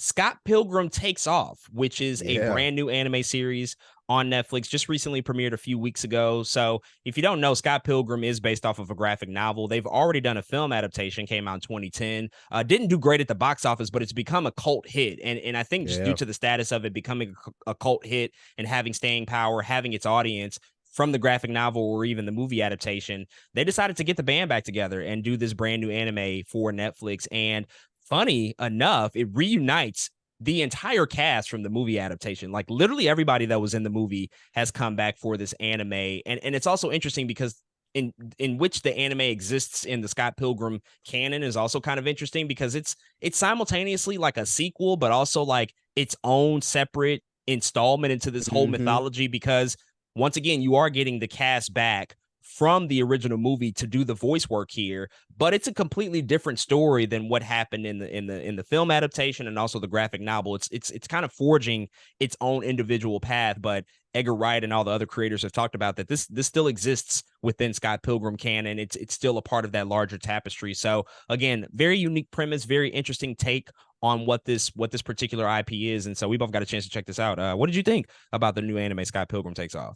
Scott Pilgrim Takes Off, which is a Yeah. brand new anime series on Netflix, just recently premiered a few weeks ago. So if you don't know, Scott Pilgrim is based off of a graphic novel. They've already done a film adaptation, came out in 2010. Didn't do great at the box office, but it's become a cult hit. And I think just due Yeah. to the status of it becoming a cult hit and having staying power, having its audience from the graphic novel or even the movie adaptation, they decided to get the band back together and do this brand new anime for Netflix. And funny enough, it reunites the entire cast from the movie adaptation. Like literally everybody that was in the movie has come back for this anime. And it's also interesting because in which the anime exists in the Scott Pilgrim canon is also kind of interesting because it's simultaneously like a sequel, but also like its own separate installment into this whole Hmm. mythology because once again, you are getting the cast back from the original movie to do the voice work here, but it's a completely different story than what happened in the film adaptation and also the graphic novel. It's kind of forging its own individual path, but Edgar Wright and all the other creators have talked about that this still exists within Scott Pilgrim canon. It's still a part of that larger tapestry. So again, very unique premise, very interesting take on what this particular IP is. And so we both got a chance to check this out. What did you think about the new anime Scott Pilgrim Takes Off?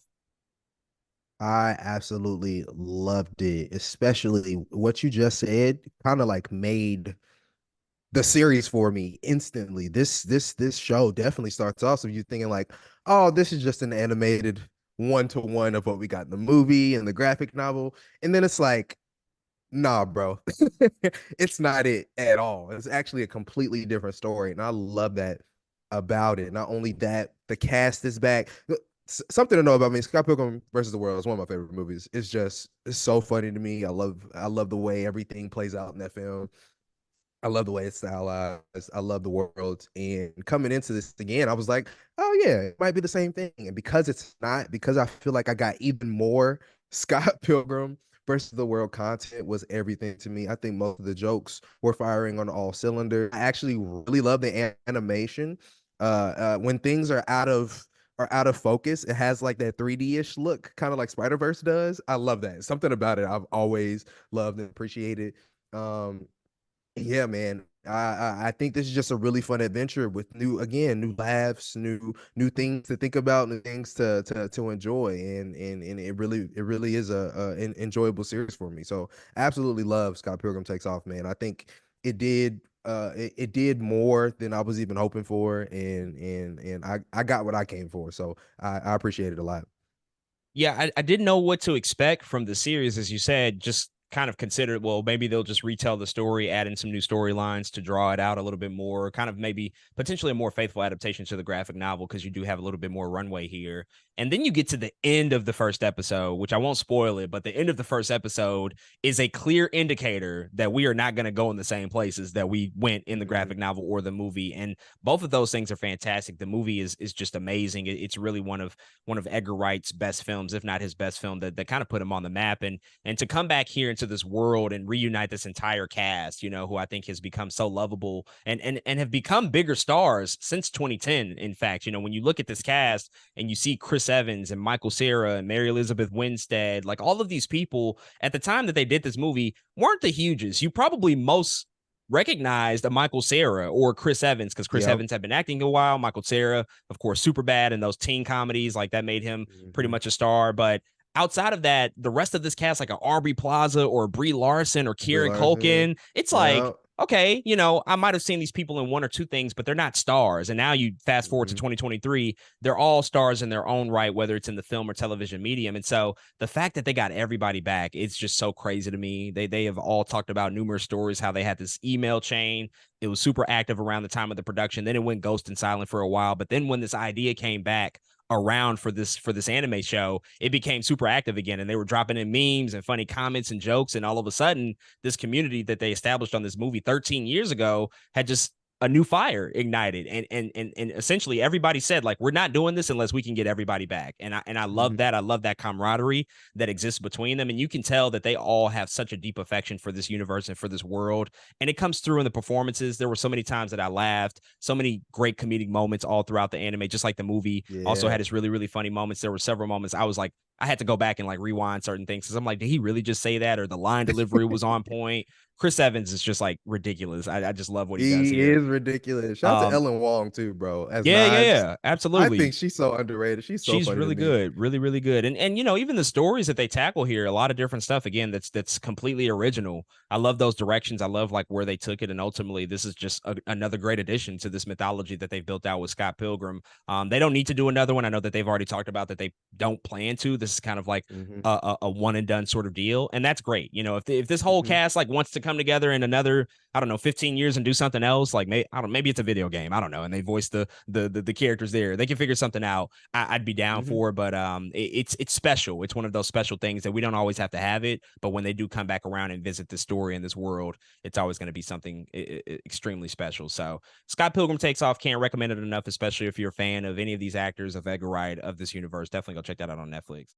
I absolutely loved it, especially what you just said, kind of like made the series for me instantly. This show definitely starts off so you're thinking like, oh, this is just an animated one-to-one of what we got in the movie and the graphic novel. And then it's like, nah, bro. It's not it at all. It's actually a completely different story. And I love that about it. Not only that, the cast is back. Something to know about me, Scott Pilgrim versus the World is one of my favorite movies. It's so funny to me. I love the way everything plays out in that film. I love the way it's stylized. I love the world. And coming into this again, I was like, oh yeah, it might be the same thing. And because it's not, because I feel like I got even more Scott Pilgrim versus the World content was everything to me. I think most of the jokes were firing on all cylinders. I actually really love the animation. When things are out of focus, it has like that 3D-ish look, kind of like Spider-Verse does. I love that. Something about it I've always loved and appreciated. Um, yeah, man. I think this is just a really fun adventure with new laughs, new things to think about, new things to enjoy, and it really is an enjoyable series for me. So absolutely love Scott Pilgrim Takes Off, man. I think it did more than I was even hoping for, and I got what I came for. So I appreciate it a lot. Yeah, I didn't know what to expect from the series, as you said, just kind of considered, well, maybe they'll just retell the story, add in some new storylines to draw it out a little bit more, kind of maybe potentially a more faithful adaptation to the graphic novel, because you do have a little bit more runway here. And then you get to the end of the first episode, which I won't spoil it, but the end of the first episode is a clear indicator that we are not going to go in the same places that we went in the Mhm. graphic novel or the movie. And both of those things are fantastic. The movie is just amazing. It's really one of Edgar Wright's best films, if not his best film, that kind of put him on the map. And to come back here into this world and reunite this entire cast, who I think has become so lovable and have become bigger stars since 2010. In fact, when you look at this cast and you see Chris Evans and Michael Cera and Mary Elizabeth Winstead, like all of these people at the time that they did this movie weren't the hugest. You probably most recognized a Michael Cera or Chris Evans because Chris Yep. Evans had been acting a while. Michael Cera, of course, super bad in those teen comedies, like that made him pretty Hmm. much a star. But outside of that, the rest of this cast, like a Aubrey Plaza or Brie Larson or Brie Kieran Larson. Culkin, it's like, Yep. okay, I might have seen these people in one or two things, but they're not stars. And now you fast forward to Hmm. 2023, they're all stars in their own right, whether it's in the film or television medium. And so the fact that they got everybody back, it's just so crazy to me. They have all talked about numerous stories, how they had this email chain. It was super active around the time of the production. Then it went ghost and silent for a while. But then when this idea came back around for this anime show, it became super active again, and they were dropping in memes and funny comments and jokes, and all of a sudden, this community that they established on this movie 13 years ago had just a new fire ignited, and essentially everybody said like, we're not doing this unless we can get everybody back. And I love Hmm. that. I love that camaraderie that exists between them, and you can tell that they all have such a deep affection for this universe and for this world, and it comes through in the performances. There were so many times that I laughed, so many great comedic moments all throughout the anime, just like the movie also Yeah. had its really, really funny moments. There were several moments I was like, I had to go back and like rewind certain things because I'm like, did he really just say that? Or the line delivery was on point. Chris Evans is just like ridiculous. I just love what he does He here. is ridiculous. Shout out to Um, Ellen Wong too, bro. As yeah, yeah, Knives, yeah, I absolutely. think she's so underrated. She's so She's funny to really me. good, really, really good. And you know, even the stories that they tackle here, a lot of different stuff again that's completely original. I love those directions. I love like where they took it. And ultimately, this is just another great addition to this mythology that they've built out with Scott Pilgrim. They don't need to do another one. I know that they've already talked about that they don't plan to. This is kind of like Hmm. a one and done sort of deal. And that's great. You know, if this whole Hmm. cast like wants to come together in another, I don't know, 15 years and do something else, like maybe I don't maybe it's a video game. I don't know. And they voice the characters there. They can figure something out. I'd be down Hmm. for, but it's special. It's one of those special things that we don't always have to have it, but when they do come back around and visit this story in this world, it's always going to be something extremely special. So Scott Pilgrim Takes Off, can't recommend it enough, especially if you're a fan of any of these actors of Edgar Wright of this universe. Definitely go check that out on Netflix.